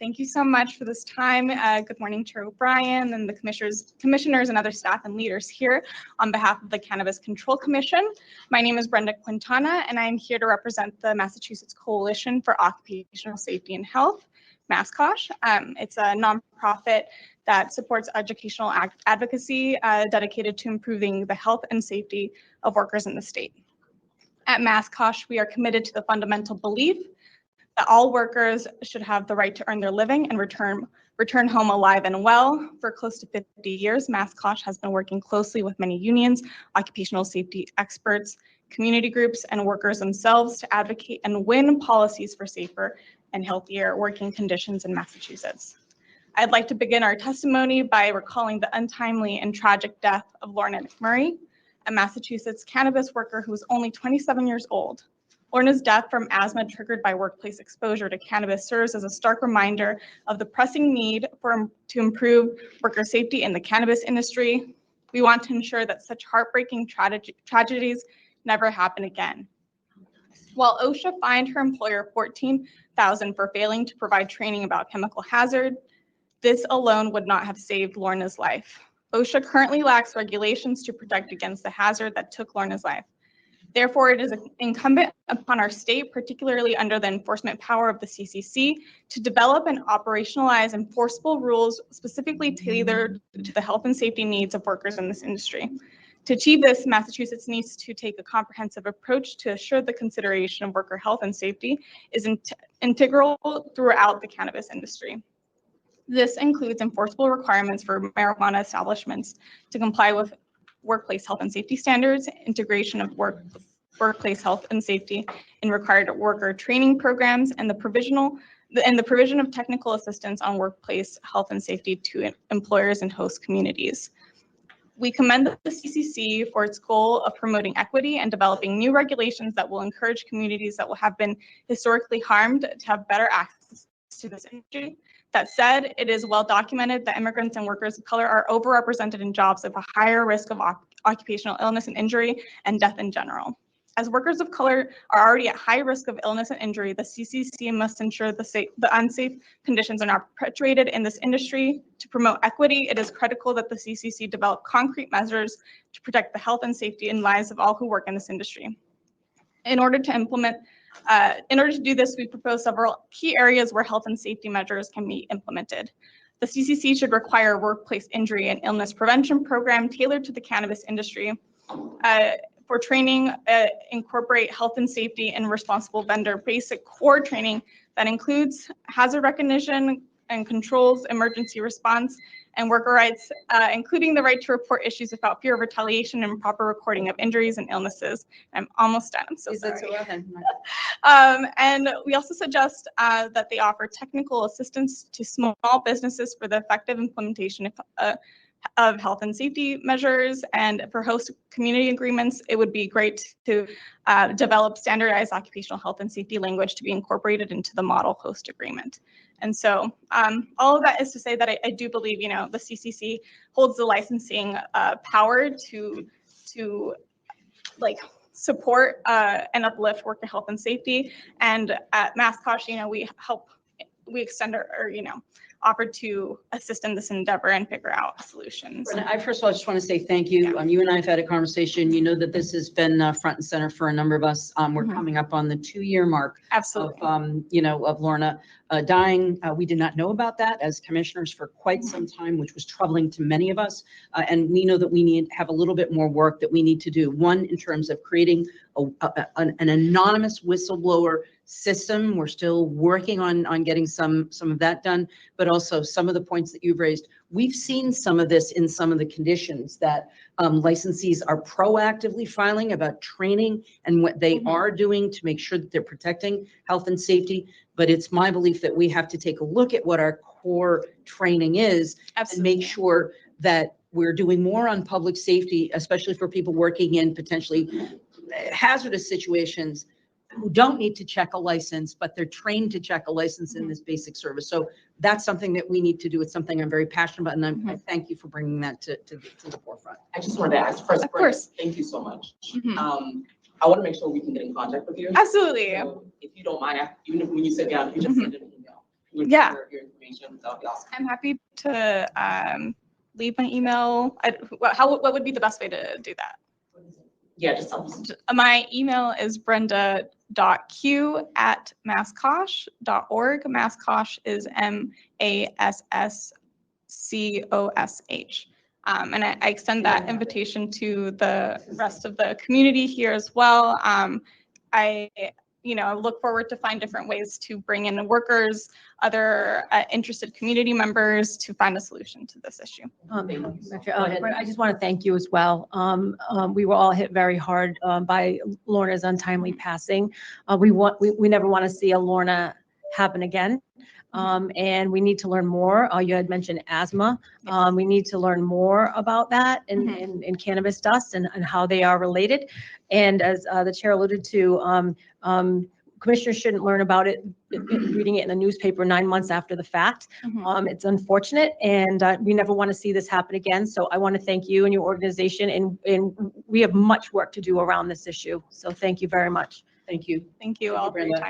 Thank you so much for this time. Good morning, Chair O'Brien and the commissioners and other staff and leaders here on behalf of the Cannabis Control Commission. My name is Brenda Quintana, and I'm here to represent the Massachusetts Coalition for Occupational Safety and Health, MassCosh. It's a nonprofit that supports educational advocacy dedicated to improving the health and safety of workers in the state. At MassCosh, we are committed to the fundamental belief that all workers should have the right to earn their living and return home alive and well. For close to 50 years, MassCosh has been working closely with many unions, occupational safety experts, community groups, and workers themselves to advocate and win policies for safer and healthier working conditions in Massachusetts. I'd like to begin our testimony by recalling the untimely and tragic death of Lorna McMurrey, a Massachusetts cannabis worker who was only 27 years old. Lorna's death from asthma triggered by workplace exposure to cannabis serves as a stark reminder of the pressing need to improve worker safety in the cannabis industry. We want to ensure that such heartbreaking tragedies never happen again. While OSHA fined her employer $14,000 for failing to provide training about chemical hazard, this alone would not have saved Lorna's life. OSHA currently lacks regulations to protect against the hazard that took Lorna's life. Therefore, it is incumbent upon our state, particularly under the enforcement power of the CCC, to develop and operationalize enforceable rules specifically tailored to the health and safety needs of workers in this industry. To achieve this, Massachusetts needs to take a comprehensive approach to assure the consideration of worker health and safety is integral throughout the cannabis industry. This includes enforceable requirements for marijuana establishments to comply with workplace health and safety standards, integration of workplace health and safety in required worker training programs, and the provision of technical assistance on workplace health and safety to employers and host communities. We commend the CCC for its goal of promoting equity and developing new regulations that will encourage communities that will have been historically harmed to have better access to this industry. That said, it is well documented that immigrants and workers of color are overrepresented in jobs of a higher risk of occupational illness and injury and death in general. As workers of color are already at high risk of illness and injury, the CCC must ensure the unsafe conditions are not perpetuated in this industry. To promote equity, it is critical that the CCC develop concrete measures to protect the health and safety and lives of all who work in this industry. In order to do this, we propose several key areas where health and safety measures can be implemented. The CCC should require a workplace injury and illness prevention program tailored to the cannabis industry. For training, incorporate health and safety and responsible vendor basic core training that includes hazard recognition and controls, emergency response, and worker rights, including the right to report issues without fear of retaliation and proper recording of injuries and illnesses. I'm almost done, I'm so sorry. And we also suggest that they offer technical assistance to small businesses for the effective implementation of health and safety measures, and for host community agreements, it would be great to develop standardized occupational health and safety language to be incorporated into the model host agreement. And so all of that is to say that I do believe, the CCC holds the licensing power to support and uplift worker health and safety. And at MassCosh, we extend our offer to assist in this endeavor and figure out solutions. I first of all just want to say thank you. You and I have had a conversation. You know that this has been front and center for a number of us. We're coming up on the 2-year mark. Absolutely. Of Lorna dying. We did not know about that as commissioners for quite some time, which was troubling to many of us. And we know that we have a little bit more work that we need to do. One, in terms of creating an anonymous whistleblower system. We're still working on getting some of that done, but also some of the points that you've raised. We've seen some of this in some of the conditions that licensees are proactively filing about training and what they are doing to make sure that they're protecting health and safety. But it's my belief that we have to take a look at what our core training is. Absolutely. And make sure that we're doing more on public safety, especially for people working in potentially hazardous situations who don't need to check a license, but they're trained to check a license in this basic service. So that's something that we need to do. It's something I'm very passionate about, and I thank you for bringing that to the forefront. I just wanted to ask first, of course, thank you so much. I want to make sure we can get in contact with you. Absolutely. So if you don't mind, even when you sit down, you just send an email. would Yeah. share your information, that would be awesome. I'm happy to leave my email. What would be the best way to do that? Yeah, just tell us. My email is brenda.q@masskosh.org. Masskosh is MASSCOSH. And I extend that invitation to the rest of the community here as well. I look forward to find different ways to bring in workers, other interested community members to find a solution to this issue. I just want to thank you as well. We were all hit very hard by Lorna's untimely passing. We never want to see a Lorna happen again. And we need to learn more. You had mentioned asthma. We need to learn more about that and cannabis dust and how they are related. And as the chair alluded to, commissioners shouldn't learn about it reading it in the newspaper 9 months after the fact. It's unfortunate, and we never want to see this happen again. So I want to thank you and your organization, and we have much work to do around this issue. So thank you very much. Thank you. Thank you all for your Brenda. time.